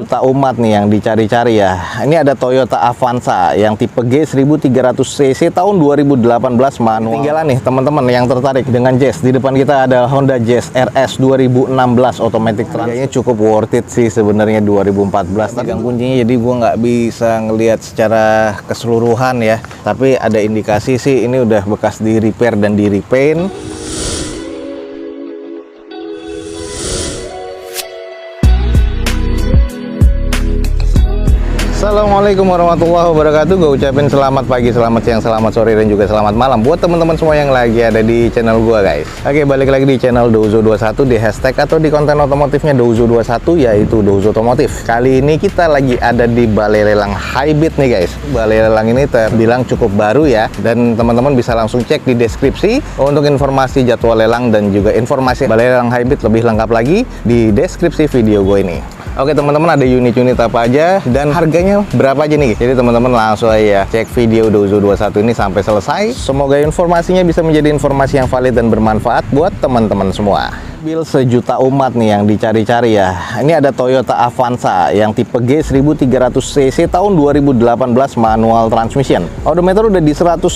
Juta umat nih yang dicari-cari ya. Ini ada Toyota Avanza yang tipe G 1300 cc tahun 2018 manual. Tinggalan nih teman-teman yang tertarik dengan Jazz. Di depan kita ada Honda Jazz RS 2016 automatic trans. Kayaknya cukup worth it sih sebenarnya 2014. Pegang kuncinya jadi gua nggak bisa ngelihat secara keseluruhan ya. Tapi ada indikasi sih ini udah bekas di repair dan di repaint. Assalamualaikum warahmatullahi wabarakatuh. Gue ucapin selamat pagi, selamat siang, selamat sore, dan juga selamat malam buat teman-teman semua yang lagi ada di channel gue, guys. Oke, balik lagi di channel Douzo21 di hashtag atau di konten otomotifnya Douzo21, yaitu Douzo Otomotif. Kali ini kita lagi ada di balai lelang Highbit nih, guys. Balai lelang ini terbilang cukup baru ya, dan teman-teman bisa langsung cek di deskripsi untuk informasi jadwal lelang dan juga informasi balai lelang Highbit lebih lengkap lagi di deskripsi video gue ini. Oke teman-teman, ada unit-unit apa aja dan harganya berapa aja nih. Jadi teman-teman langsung aja cek video Douzo21 ini sampai selesai. Semoga informasinya bisa menjadi informasi yang valid dan bermanfaat buat teman-teman semua. Mobil sejuta umat nih yang dicari-cari ya. Ini ada Toyota Avanza yang tipe G 1300 cc tahun 2018 manual transmission. Odometer udah di 115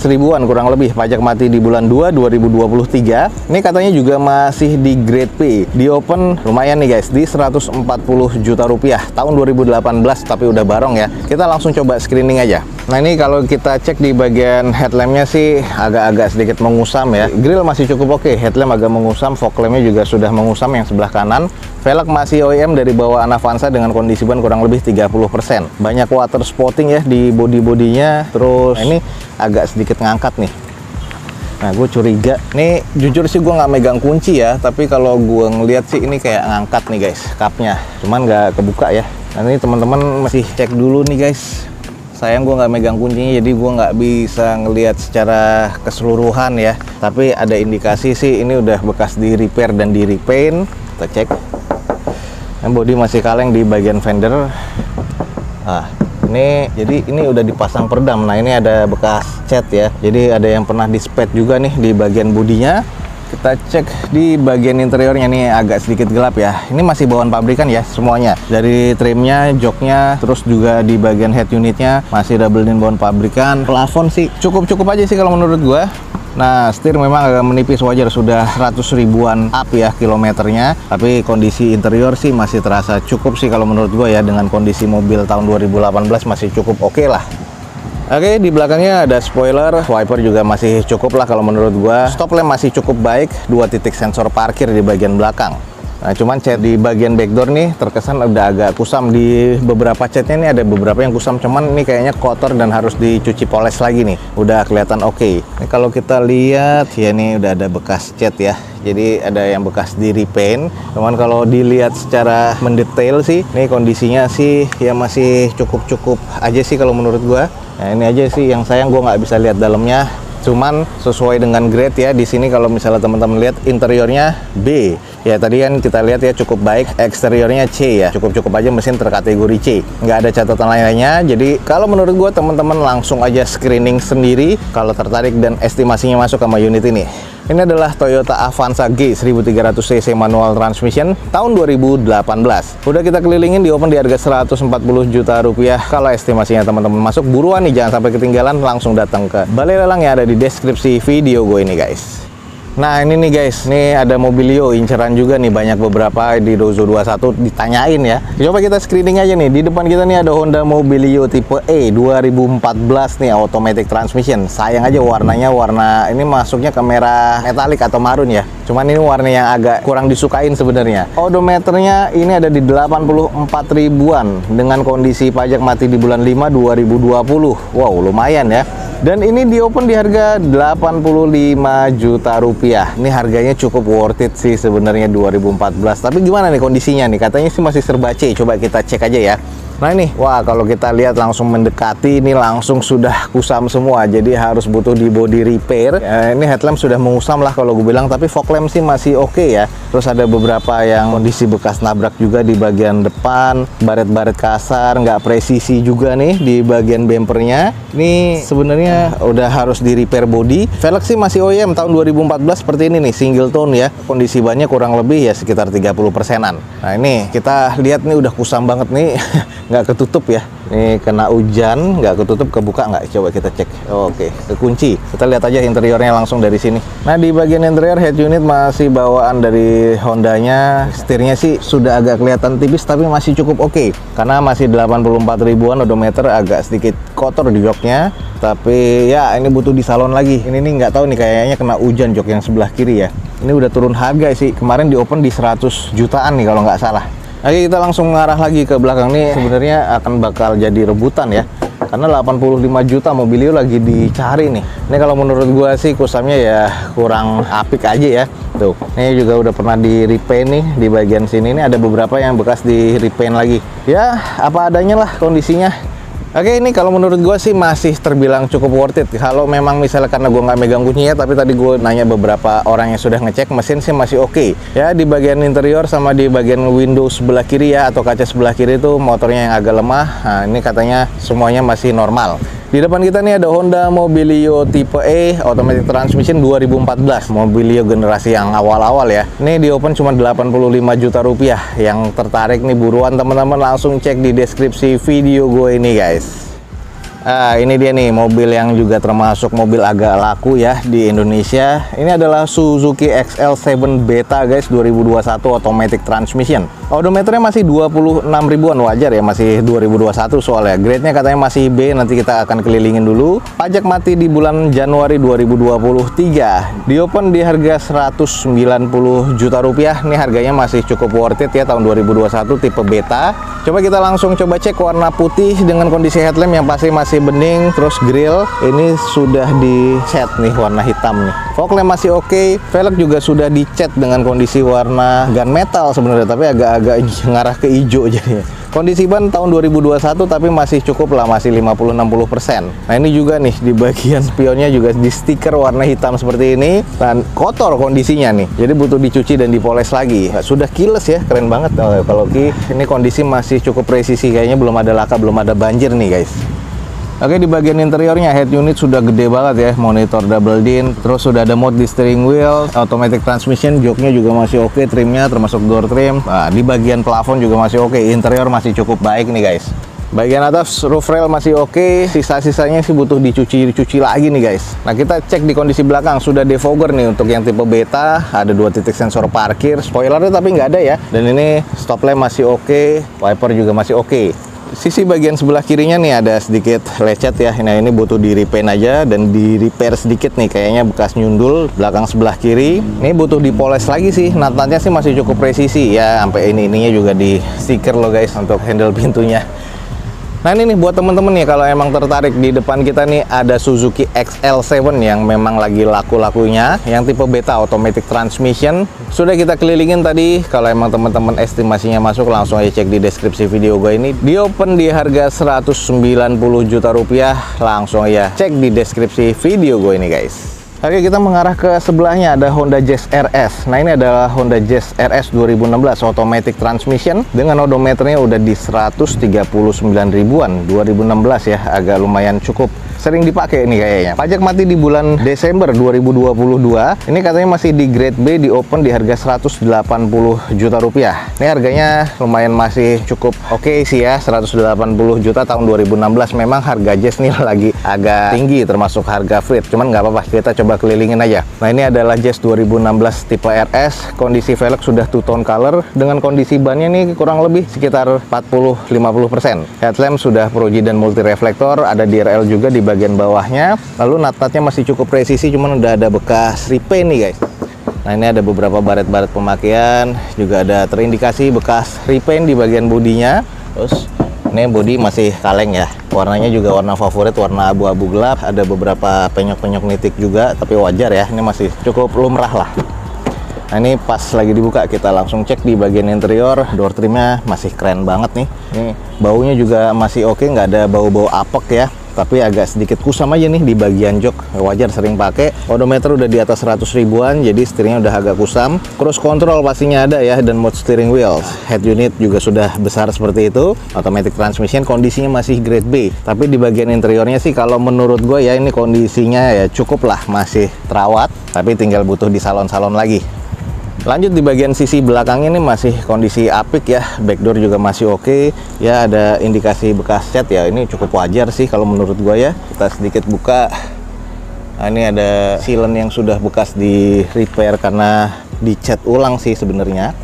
ribuan kurang lebih. Pajak mati di bulan 2 2023. Ini katanya juga masih di grade P. Di open lumayan nih guys, di 140 juta rupiah tahun 2018, tapi udah barong ya. Kita langsung coba screening aja. Nah ini kalau kita cek di bagian headlampnya sih agak-agak sedikit mengusam ya. Grill masih cukup oke, headlamp agak mengusam, fog lampnya juga sudah mengusam yang sebelah kanan. Velg masih OEM dari bawaan Avanza dengan kondisi ban kurang lebih 30%. Banyak water spotting ya di bodi-bodinya. Terus ini agak sedikit ngangkat nih. Nah gue curiga, nih jujur sih gue nggak megang kunci ya, tapi kalau gue ngeliat sih ini kayak ngangkat nih guys, cupnya, cuman nggak kebuka ya. Nah ini teman-teman masih cek dulu nih guys. Sayang gue nggak megang kuncinya, jadi gue nggak bisa ngelihat secara keseluruhan ya. Tapi ada indikasi sih ini udah bekas di repair dan di repaint. Kita cek. Yang bodi masih kaleng di bagian fender. Nah, jadi ini udah dipasang peredam. Nah ini ada bekas cat ya. Jadi ada yang pernah di spet juga nih di bagian bodinya. Kita cek di bagian interiornya nih agak sedikit gelap ya. Ini masih bawaan pabrikan ya semuanya. Dari trimnya, joknya, terus juga di bagian head unitnya masih double din bawaan pabrikan. Plafon sih cukup-cukup aja sih kalau menurut gua. Nah, setir memang agak menipis, wajar sudah 100 ribuan up ya kilometernya. Tapi kondisi interior sih masih terasa cukup sih kalau menurut gua ya. Dengan kondisi mobil tahun 2018 masih cukup oke lah. Oke, di belakangnya ada spoiler, wiper juga masih cukup lah kalau menurut gua. Stop lamp masih cukup baik, 2 titik sensor parkir di bagian belakang. Nah, cuman cat di bagian backdoor nih terkesan udah agak kusam. Di beberapa catnya nih ada beberapa yang kusam, cuman ini kayaknya kotor dan harus dicuci poles lagi nih. Udah kelihatan oke. Ini kalau kita lihat ya nih udah ada bekas cat ya. Jadi ada yang bekas di repaint. Cuman kalau dilihat secara mendetail sih, ini kondisinya sih ya masih cukup-cukup aja sih kalau menurut gua. Nah, ini aja sih yang sayang gue nggak bisa lihat dalamnya. Cuman sesuai dengan grade ya. Di sini kalau misalnya teman-teman lihat interiornya B. Ya tadi kan kita lihat ya cukup baik. Eksteriornya C ya. Cukup-cukup aja mesin terkategori C. Nggak ada catatan lainnya. Jadi kalau menurut gue teman-teman langsung aja screening sendiri kalau tertarik dan estimasinya masuk sama unit ini. Ini adalah Toyota Avanza G 1300 cc manual transmission tahun 2018. Udah kita kelilingin di open di harga 140 juta rupiah. Kalau estimasinya teman-teman masuk, buruan nih jangan sampai ketinggalan, langsung datang ke balai lelang yang ada di deskripsi video gue ini guys. Nah ini nih guys, nih ada Mobilio inceran juga nih, banyak beberapa di Douzo21 ditanyain ya. Coba kita screening aja nih. Di depan kita nih ada Honda Mobilio tipe E 2014 nih automatic transmission. Sayang aja warnanya warna ini masuknya ke merah metalik atau marun ya. Cuman ini warna yang agak kurang disukain sebenarnya. Odometernya ini ada di 84 ribuan dengan kondisi pajak mati di bulan 5 2020. Wow, lumayan ya. Dan ini di open di harga 85 juta rupiah. Ini harganya cukup worth it sih sebenarnya 2014. Tapi gimana nih kondisinya nih? Katanya sih masih serba C. Coba kita cek aja ya. Nah ini, wah kalau kita lihat langsung mendekati ini langsung sudah kusam semua. Jadi harus butuh di body repair. Ini headlamp sudah mengusam lah kalau gue bilang. Tapi fog lamp sih masih oke ya. Terus ada beberapa yang kondisi bekas nabrak juga di bagian depan, baret-baret kasar, nggak presisi juga nih di bagian bempernya. Ini sebenarnya udah harus di repair body. Velg sih masih OEM tahun 2014 seperti ini nih, single tone ya. Kondisi bannya kurang lebih ya sekitar 30%-an. Nah ini kita lihat nih udah kusam banget nih, nggak ketutup ya. Ini kena hujan, nggak ketutup, kebuka nggak? Coba kita cek. Oke, kekunci. Kita lihat aja interiornya langsung dari sini. Nah di bagian interior head unit masih bawaan dari Hondanya. Setirnya sih sudah agak kelihatan tipis tapi masih cukup oke. Karena masih 84 ribuan odometer, agak sedikit kotor di joknya. Tapi ya ini butuh di salon lagi. Ini nih nggak tahu nih, kayaknya kena hujan jok yang sebelah kiri ya. Ini udah turun harga sih. Kemarin di open di 100 jutaan nih kalau nggak salah. Oke, kita langsung mengarah lagi ke belakang nih. Sebenarnya akan bakal jadi rebutan ya. Karena 85 juta Mobilio lagi dicari nih. Ini kalau menurut gua sih kusamnya ya kurang apik aja ya. Tuh, ini juga udah pernah di repaint nih di bagian sini. Ini ada beberapa yang bekas di repaint lagi. Ya, apa adanya lah kondisinya. Oke, ini kalau menurut gue sih masih terbilang cukup worth it. Kalau memang misalnya karena gue nggak megang kuncinya, tapi tadi gue nanya beberapa orang yang sudah ngecek, mesin sih masih oke. Ya, di bagian interior sama di bagian window sebelah kiri ya, atau kaca sebelah kiri itu motornya yang agak lemah. Nah, ini katanya semuanya masih normal. Di depan kita nih ada Honda Mobilio tipe E automatic transmission 2014. Mobilio generasi yang awal-awal ya. Ini di open cuma 85 juta rupiah. Yang tertarik nih buruan teman-teman langsung cek di deskripsi video gue ini guys. Ini dia nih mobil yang juga termasuk mobil agak laku ya di Indonesia. Ini adalah Suzuki XL7 Beta guys, 2021 automatic transmission. Odometernya masih 26 ribuan, wajar ya, masih 2021 soalnya. Grade-nya katanya masih B, nanti kita akan kelilingin dulu. Pajak mati di bulan Januari 2023. Di open di harga 190 juta rupiah. Ini harganya masih cukup worth it ya, tahun 2021 tipe Beta. Coba kita langsung coba cek warna putih dengan kondisi headlamp yang pasti masih bening. Terus grill ini sudah di cat nih warna hitam nih. Fog lamp masih oke. Velg juga sudah dicat dengan kondisi warna gunmetal sebenarnya, tapi agak ngarah ke hijau jadinya. Kondisi ban tahun 2021 tapi masih cukup lah, masih 50-60%. Nah ini juga nih di bagian spionnya juga di stiker warna hitam seperti ini, dan kotor kondisinya nih, jadi butuh dicuci dan dipoles lagi. Sudah keyless ya, keren banget. Kalau ini kondisi masih cukup presisi, kayaknya belum ada laka, belum ada banjir nih guys. Oke, di bagian interiornya head unit sudah gede banget ya, monitor double din, terus sudah ada mode di steering wheel, automatic transmission, joknya juga masih oke, trimnya termasuk door trim. Nah, di bagian plafon juga masih oke, interior masih cukup baik nih guys. Bagian atas roof rail masih oke, sisa-sisanya sih butuh dicuci lagi nih guys. Nah kita cek di kondisi belakang, sudah defogger nih untuk yang tipe Beta, ada 2 titik sensor parkir, spoilernya tapi nggak ada ya. Dan ini stop lamp masih oke, wiper juga masih oke. Sisi bagian sebelah kirinya nih ada sedikit lecet ya. Nah ini butuh di repaint aja dan di repair sedikit nih, kayaknya bekas nyundul belakang sebelah kiri. Ini butuh dipoles lagi sih. Nat-natnya sih masih cukup presisi ya, sampai ininya juga di stiker loh guys untuk handle pintunya. Nah ini nih buat temen-temen nih, kalau emang tertarik, di depan kita nih ada Suzuki XL7 yang memang lagi laku-lakunya, yang tipe Beta automatic transmission. Sudah kita kelilingin tadi. Kalau emang teman-teman estimasinya masuk, langsung aja cek di deskripsi video gue ini. Di open di harga 190 juta rupiah, langsung aja cek di deskripsi video gue ini guys. Oke, kita mengarah ke sebelahnya ada Honda Jazz RS. Nah ini adalah Honda Jazz RS 2016 automatic transmission dengan odometernya udah di 139 ribuan, 2016 ya, agak lumayan cukup sering dipakai ini kayaknya. Pajak mati di bulan Desember 2022. Ini katanya masih di grade B, di open di harga 180 juta rupiah. Ini harganya lumayan masih cukup oke sih ya, 180 juta tahun 2016. Memang harga Jazz nih lagi agak tinggi termasuk harga Freed, cuman nggak apa-apa, kita coba kelilingin aja. Nah ini adalah Jazz 2016 tipe RS. Kondisi velg sudah two tone color, dengan kondisi bannya nih kurang lebih sekitar 40-50%. Headlamp sudah Proji dan multi reflektor, ada DRL juga di bagian bawahnya. Lalu nat-natnya masih cukup presisi, cuman udah ada bekas repaint nih guys. Nah ini ada beberapa baret-baret pemakaian, juga ada terindikasi bekas repaint di bagian bodinya. Terus ini bodi masih kaleng ya, warnanya juga warna favorit, warna abu-abu gelap. Ada beberapa penyok-penyok nitik juga, tapi wajar ya, ini masih cukup lumrah lah. Nah ini pas lagi dibuka, kita langsung cek di bagian interior. Door trimnya masih keren banget nih. Ini baunya juga masih oke, nggak ada bau-bau apek ya. tapi agak sedikit kusam aja nih di bagian jok. Wajar, sering pakai. Odometer udah di atas 100 ribuan, jadi setirnya udah agak kusam. Cruise control pastinya ada ya, dan mode steering wheel. Head unit juga sudah besar seperti itu. Automatic transmission kondisinya masih grade B. Tapi di bagian interiornya sih kalau menurut gue ya ini kondisinya ya cukup lah, masih terawat. Tapi tinggal butuh di salon-salon lagi. Lanjut di bagian sisi belakang ini masih kondisi apik ya, backdoor juga masih oke. Ya ada indikasi bekas cat ya, ini cukup wajar sih kalau menurut gua ya. Kita sedikit buka. Nah, ini ada sealant yang sudah bekas di repair karena dicat ulang sih sebenarnya.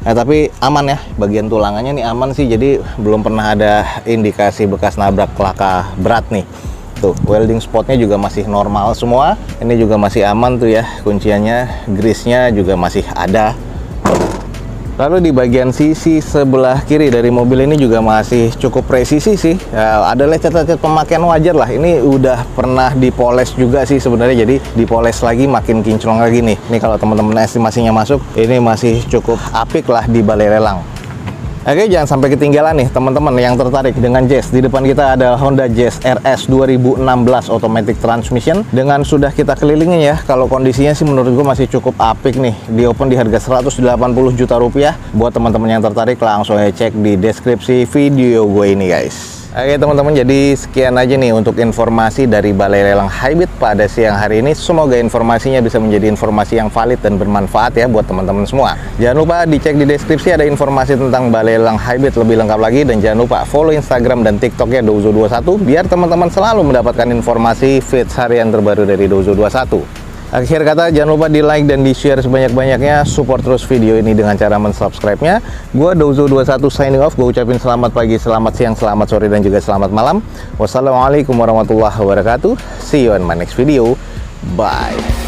Nah, tapi aman ya, bagian tulangannya nih aman sih, jadi belum pernah ada indikasi bekas nabrak laka berat nih. Tuh, welding spotnya juga masih normal semua. Ini juga masih aman tuh ya, kunciannya, grease-nya juga masih ada. Lalu di bagian sisi sebelah kiri dari mobil ini juga masih cukup presisi sih. Ya, ada lecet-lecet pemakaian wajar lah. Ini udah pernah dipoles juga sih sebenarnya, jadi dipoles lagi makin kinclong lagi nih. Ini kalau teman-teman estimasinya masuk, ini masih cukup apik lah di balai lelang. Oke, jangan sampai ketinggalan nih teman-teman yang tertarik dengan Jazz. Di depan kita ada Honda Jazz RS 2016 Automatic Transmission dengan sudah kita kelilingin ya. Kalau kondisinya sih menurut gue masih cukup apik nih. Di open di harga 180 juta rupiah. Buat teman-teman yang tertarik langsung aja cek di deskripsi video gue ini guys. Oke teman-teman, jadi sekian aja nih untuk informasi dari Balai Lelang Highbit pada siang hari ini. Semoga informasinya bisa menjadi informasi yang valid dan bermanfaat ya buat teman-teman semua. Jangan lupa dicek di deskripsi ada informasi tentang Balai Lelang Highbit lebih lengkap lagi. Dan jangan lupa follow Instagram dan TikToknya Dozo21 biar teman-teman selalu mendapatkan informasi feeds harian terbaru dari Dozo21. Akhir kata, jangan lupa di like dan di share sebanyak-banyaknya. Support terus video ini dengan cara mensubscribe-nya. Gua Dozo21 signing off. Gue ucapin selamat pagi, selamat siang, selamat sore, dan juga selamat malam. Wassalamualaikum warahmatullahi wabarakatuh. See you on my next video. Bye.